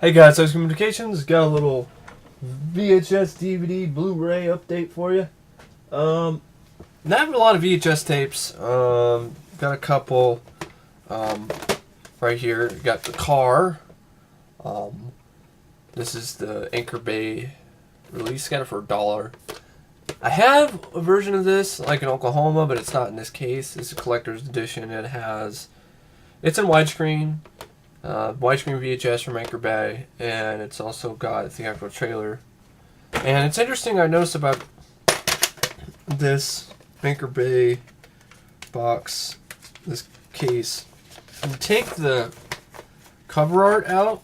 Hey guys, Ice Communications got a little VHS, DVD, Blu Ray update for you. Not having a lot of VHS tapes. Got a couple right here. Got the car. This is the Anchor Bay release. Got it for $1. I have a version of this, like in Oklahoma, but it's not in this case. It's a collector's edition. It's in widescreen. Widescreen VHS from Anchor Bay, and it's also got a theatrical trailer. And it's interesting, I noticed about this Anchor Bay box, this case. You take the cover art out,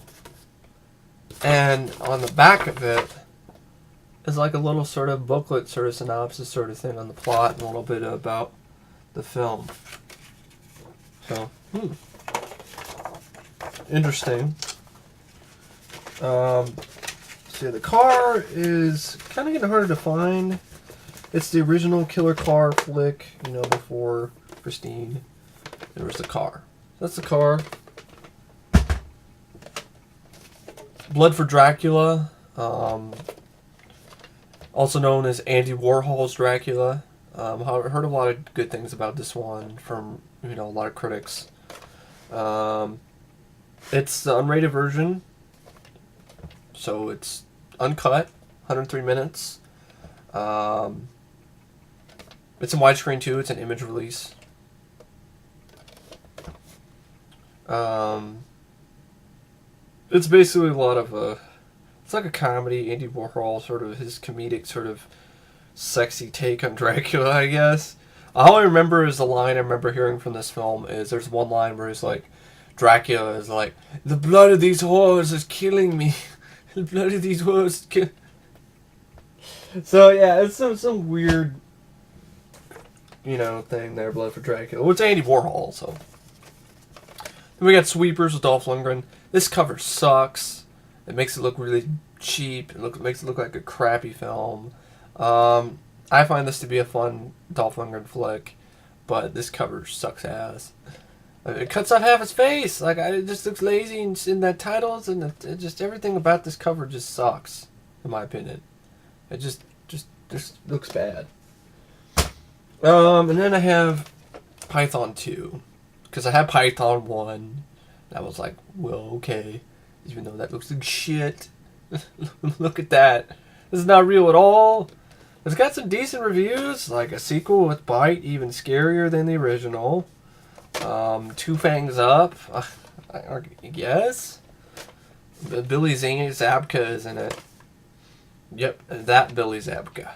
and on the back of it is like a little sort of booklet, sort of synopsis sort of thing on the plot and a little bit about the film. So, interesting. See, the car is kind of getting harder to find. It's the original killer car flick, before Christine. There was the car. That's the car. Blood for Dracula, also known as Andy Warhol's Dracula. I heard a lot of good things about this one from a lot of critics. It's the unrated version, so it's uncut, 103 minutes. It's in widescreen too. It's an image release. It's basically a lot of it's like a comedy. Andy Warhol, sort of his comedic, sort of sexy take on Dracula, I guess. All I remember is the line I remember hearing from this film is there's one line where he's like, Dracula is like, the blood of these whores is killing me. The blood of these whores is killing. So yeah, it's some weird, thing there, Blood for Dracula. Well, it's Andy Warhol, so. Then we got Sweepers with Dolph Lundgren. This cover sucks. It makes it look really cheap. Makes it look like a crappy film. I find this to be a fun Dolph Lundgren flick, but this cover sucks ass. It cuts off half his face. It just looks lazy in that titles, and just everything about this cover just sucks, in my opinion. It just looks bad. And then I have Python 2, because I had Python 1. I was like, well, okay, even though that looks like shit. Look at that. This is not real at all. It's got some decent reviews, like a sequel with Bite, even scarier than the original. Two Fangs Up, I guess. Billy Zabka is in it. Yep, that Billy Zabka.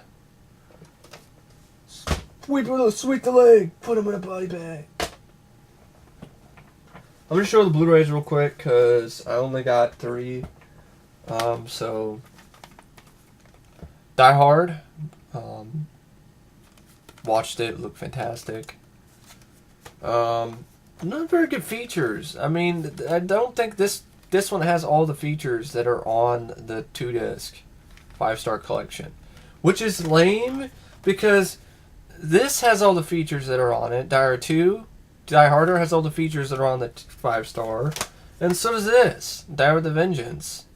Sweep the leg, put him in a body bag. I'm going to show the Blu-rays real quick, because I only got 3. So, Die Hard. Watched it, looked fantastic. Not very good features. I mean, I don't think this one has all the features that are on the 2-disc 5-star collection, which is lame, because this has all the features that are on it. Die Harder has all the features that are on the 5-star, and so does this, Die with a Vengeance.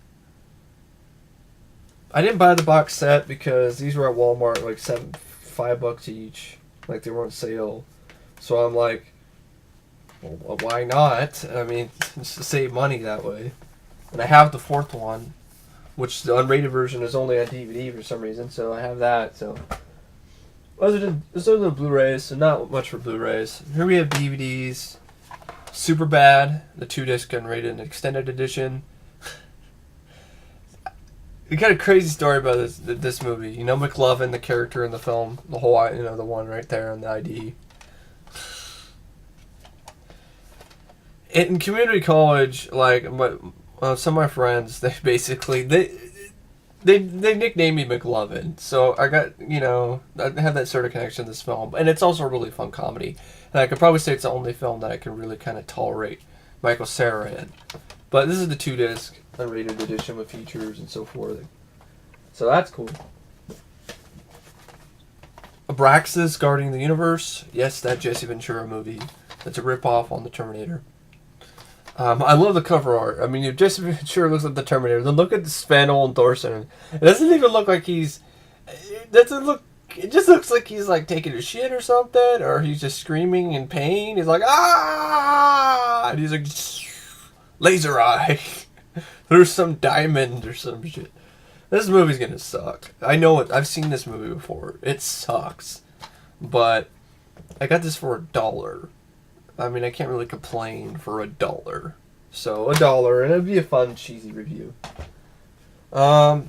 I didn't buy the box set because these were at Walmart, like $5 each, like they were on sale. So I'm like, well, why not? I mean, just to save money that way. And I have the 4th one, which the unrated version is only on DVD for some reason, so I have that. So other than the Blu-rays, so not much for Blu-rays. Here we have DVDs. Superbad, the 2-disc unrated and extended edition. We got a crazy story about this movie. McLovin, the character in the film, the whole, the one right there on the ID. In community college, like some of my friends, they basically they nicknamed me McLovin. So I got I have that sort of connection to this film, and it's also a really fun comedy. And I could probably say it's the only film that I can really kind of tolerate Michael Cera in. But this is the 2-disc unrated edition with features and so forth. So that's cool. Abraxus Guarding the Universe. Yes, that Jesse Ventura movie. That's a ripoff on the Terminator. I love the cover art. I mean, it just sure looks like the Terminator. Then look at Sven Ole Thorson. It doesn't even look like he's. It doesn't look. It just looks like he's like taking a shit or something, or he's just screaming in pain. He's like ah, and he's like laser eye. There's some diamond or some shit. This movie's gonna suck. I know it. I've seen this movie before. It sucks, but I got this for $1. I mean, I can't really complain for $1. So $1, and it'd be a fun, cheesy review. About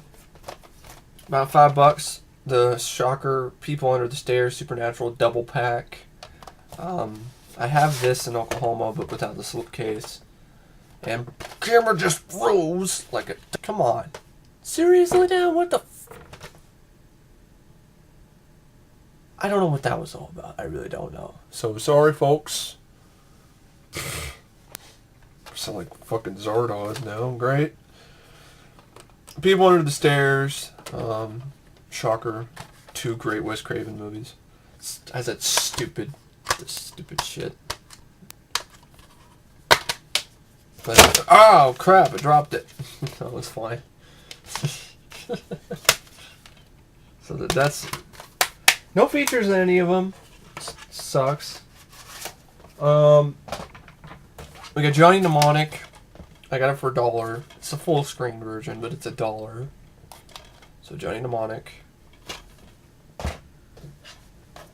$5. The Shocker, People Under the Stairs, Supernatural double pack. I have this in Oklahoma, but without the slipcase. And camera just froze like a. Come on, seriously, now what the? I don't know what that was all about. I really don't know. So sorry, folks. Sound like fucking Zardoz now. Great. People Under the Stairs. Shocker. 2 great Wes Craven movies. Has that stupid shit. But, oh crap! I dropped it. That was fine. So that's no features in any of them. Sucks. We got Johnny Mnemonic. I got it for $1. It's a full screen version, but it's $1. So Johnny Mnemonic.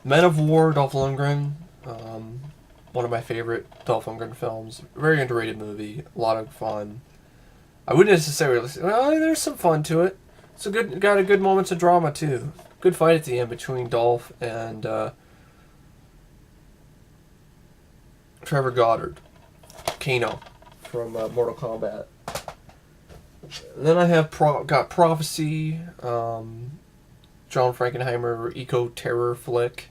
Men of War, Dolph Lundgren. One of my favorite Dolph Lundgren films. Very underrated movie. A lot of fun. I wouldn't necessarily say, well, there's some fun to it. It's got a good moments of drama too. Good fight at the end between Dolph and Trevor Goddard. Kano from Mortal Kombat. And then I have got Prophecy, John Frankenheimer eco terror flick,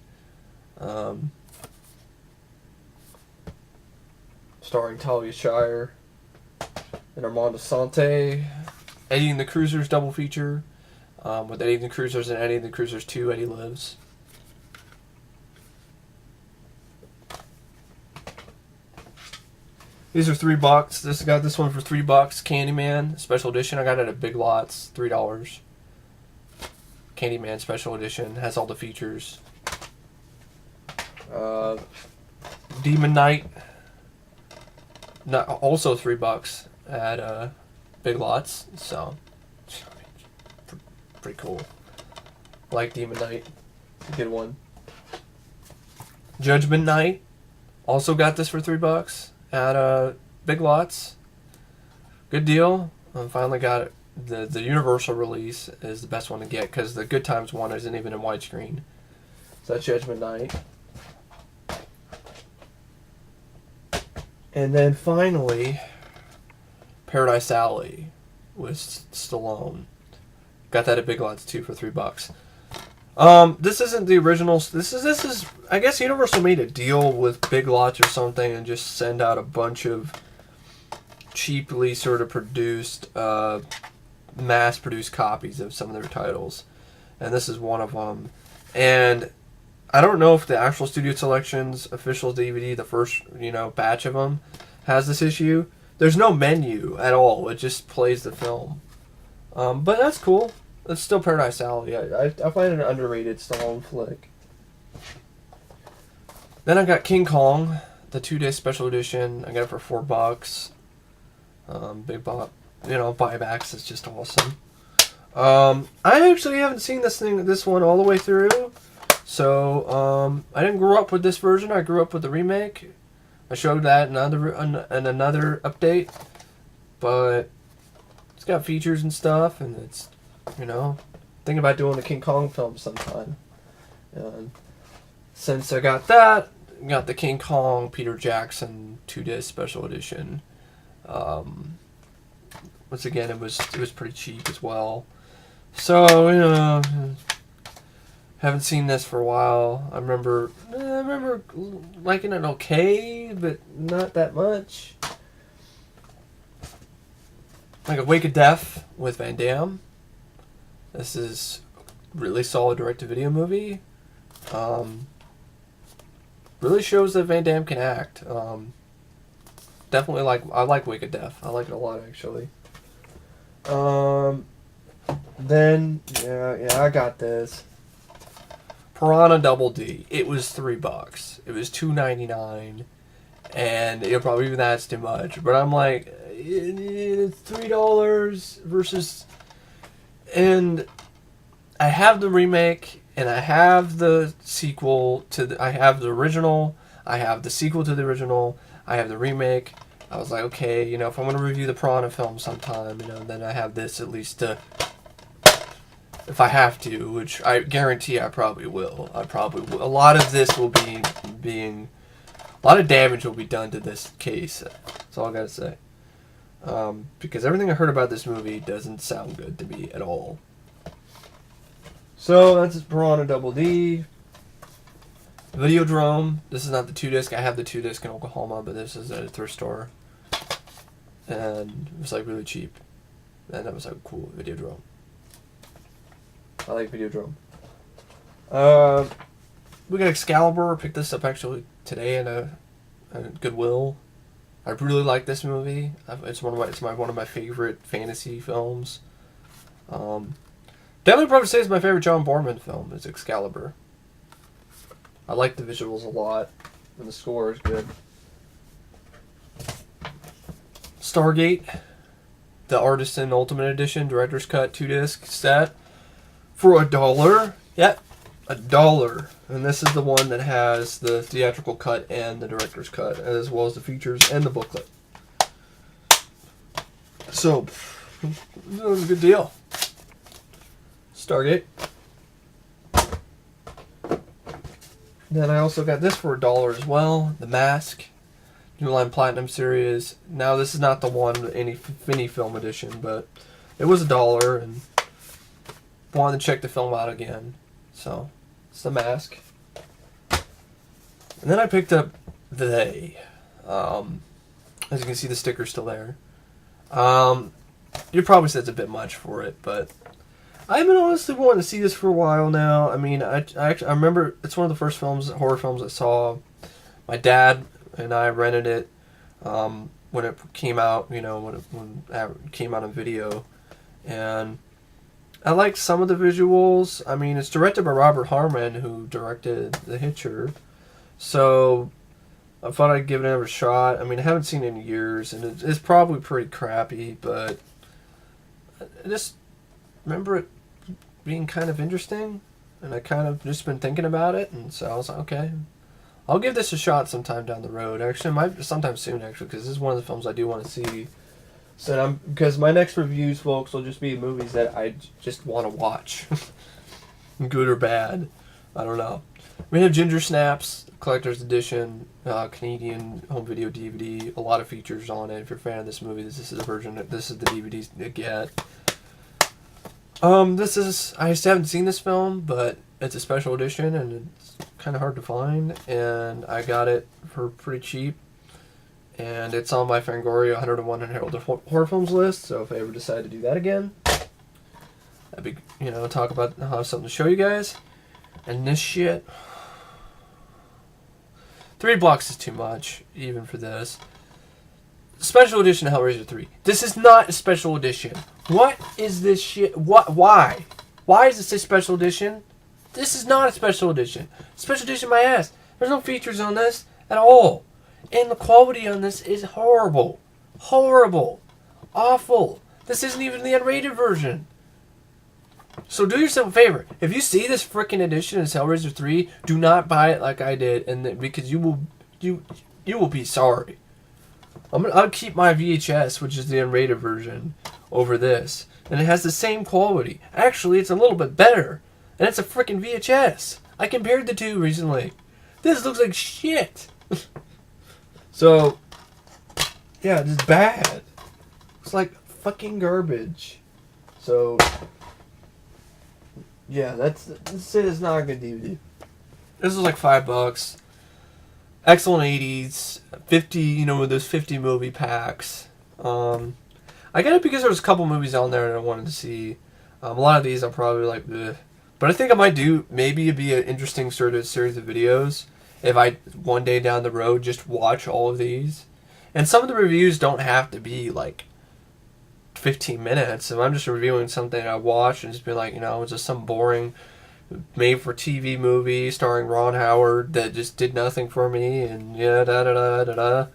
starring Talia Shire and Armando Sante. Eddie and the Cruisers double feature with Eddie and the Cruisers and Eddie and the Cruisers 2. Eddie Lives. These are $3. Got this one for $3. Candyman special edition. I got it at Big Lots, $3. Candyman special edition has all the features. Demon Knight, also $3 at Big Lots. So pretty cool. Like Demon Knight, good one. Judgment Night, also got this for $3. At Big Lots. Good deal. I finally got it. The Universal release is the best one to get because the Good Times one isn't even in widescreen. So that's Judgment Night. And then finally, Paradise Alley with Stallone. Got that at Big Lots too for $3. This isn't the original. This is. I guess Universal made a deal with Big Lots or something and just send out a bunch of cheaply sort of produced, mass-produced copies of some of their titles, and this is one of them. And I don't know if the actual Studio Selections official DVD, the first batch of them, has this issue. There's no menu at all. It just plays the film. But that's cool. It's still Paradise Alley. I find it an underrated Stallone flick. Then I got King Kong, the 2-disc special edition. I got it for $4. Big bop. Buybacks is just awesome. I actually haven't seen this one all the way through. So I didn't grow up with this version. I grew up with the remake. I showed that in another update, but it's got features and stuff, and it's thinking about doing the King Kong film sometime. And since I got that, got the King Kong Peter Jackson 2-disc special edition. Once again, it was pretty cheap as well. So haven't seen this for a while. I remember liking it okay, but not that much. Like A Wake of Death with Van Damme. This is really solid direct-to-video movie. Really shows that Van Damme can act. Definitely I like Wake of Death. I like it a lot, actually. Then, yeah, I got this. Piranha Double D. It was $3. It was $2.99. And probably even that's too much. But I'm like, it's $3 versus... And I have the remake, and I have the sequel to I have the original, I have the sequel to the original, I have the remake. I was like, okay, if I'm going to review the Piranha film sometime, then I have this at least to... If I have to, which I guarantee I probably will. A lot of this will be being... A lot of damage will be done to this case. That's all I gotta say. Because everything I heard about this movie doesn't sound good to me at all. So, that's Piranha Double D. Videodrome. This is not the 2-disc. I have the 2-disc in Oklahoma, but this is at a thrift store. And it was like really cheap. And I was like, cool, Videodrome. I like Videodrome. We got Excalibur. Picked this up actually today in a Goodwill. I really like this movie. It's one of my favorite fantasy films. Definitely probably say it's my favorite John Boorman film. Is Excalibur. I like the visuals a lot, and the score is good. Stargate, the Artisan Ultimate Edition Director's Cut 2-disc set for $1. Yep, $1. And this is the one that has the theatrical cut and the director's cut, as well as the features and the booklet. So, it was a good deal. Stargate. Then I also got this for $1 as well. The Mask. New Line Platinum Series. Now, this is not the one, any film edition, but it was $1, and wanted to check the film out again. So, it's The Mask. And then I picked up They. As you can see, the sticker's still there. You probably said it's a bit much for it, but I've been honestly wanting to see this for a while now. I mean, I remember it's one of the first horror films I saw. My dad and I rented it when it came out, when it came out on video. And I like some of the visuals. I mean, it's directed by Robert Harmon, who directed The Hitcher. So I thought I'd give it another shot. I mean, I haven't seen it in years, and it's probably pretty crappy, but I just remember it being kind of interesting, and I kind of just been thinking about it, and so I was like, okay, I'll give this a shot sometime down the road. Actually, sometime soon, actually, because this is one of the films I do want to see. So because my next reviews, folks, will just be movies that I just want to watch, good or bad. I don't know. We have Ginger Snaps, collector's edition, Canadian home video DVD. A lot of features on it. If you're a fan of this movie, this is the version. This is the DVD to get. I just haven't seen this film, but it's a special edition, and it's kind of hard to find. And I got it for pretty cheap. And it's on my Fangoria 101 Unheralded Horror Films list, so if I ever decide to do that again, I'd be, talk about, I'll have something to show you guys. And this shit, $3 is too much, even for this. Special edition Hellraiser 3. This is not a special edition. What is this shit? Why? Why is this a special edition? This is not a special edition. Special edition my ass. There's no features on this at all. And the quality on this is horrible. Horrible. Awful. This isn't even the unrated version. So do yourself a favor. If you see this frickin' edition of Hellraiser 3, do not buy it like I did, because you will be sorry. I'll keep my VHS, which is the unrated version, over this. And it has the same quality. Actually, it's a little bit better. And it's a frickin' VHS. I compared the two recently. This looks like shit. So, yeah, it's bad. It's like fucking garbage. So, yeah, this is not a good DVD. This is like $5. Excellent 80s. 50, with those 50 movie packs. I got it because there was a couple movies on there that I wanted to see. A lot of these I'm probably like, ugh. But I think I might maybe it'd be an interesting sort of series of videos if I, one day down the road, just watch all of these And some of the reviews don't have to be like 15 minutes. If I'm just reviewing something I watched and just be like, it's just some boring made-for-TV movie starring Ron Howard that just did nothing for me, and da da da da da.